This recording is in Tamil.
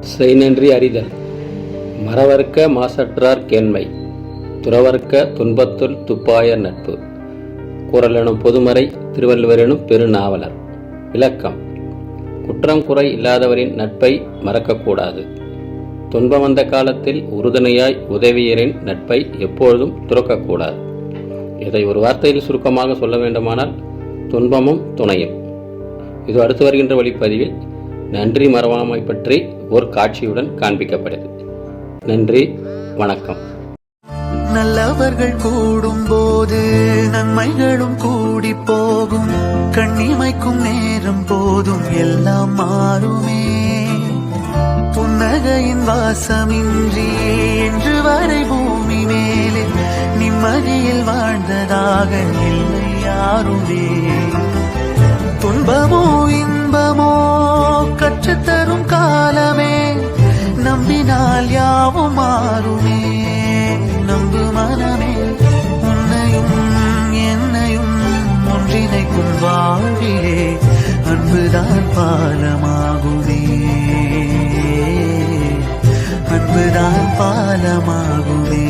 செய்நன்றி அறிதல். மறவர்க்க மாசற்றார் கேண்மை, துறவர்க்க துன்பத்துள் துப்பாய நட்பு. குறளெனும் பொதுமறை, திருவள்ளுவரெனும் பெருநாவலர். விளக்கம். குற்றம் குறை இல்லாதவரின் நட்பை மறக்கக்கூடாது. துன்பம் வந்த காலத்தில் உறுதுணையாய் உதவியரின் நட்பை எப்பொழுதும் துறக்கக்கூடாது. இதை ஒரு வார்த்தையில் சுருக்கமாக சொல்ல வேண்டுமானால், துன்பமும் துணையும். இது அடுத்து வருகின்ற வழிப்பதிவில் நன்றி மறவாமை பற்றி ஒரு காட்சியுடன் காண்பிக்கப்படுது. நன்றி, வணக்கம். நல்லவர்கள் கூடும் போது நன்மைகளும் கூடி போகும். கண்ணிமைக்கும் நேரம் போதும் எல்லாம் மாறுமே. புன்னகையின் வாசமின்றி என்று வரை பூமி மேலே நிம்மதியில் வாழ்ந்ததாக இல்லை யாருமே. துன்பமோ இன்பமோ கற்றுத்தரும் காலமே, நம்பினால் யாவும் மாறுமே. நம்பு மனமே, உன்னையும் என்னையும் ஒன்றிணைக்கும் வாழ்விலே அன்புதான் பாலமாகுமே. அன்புதான் பாலமாகுமே.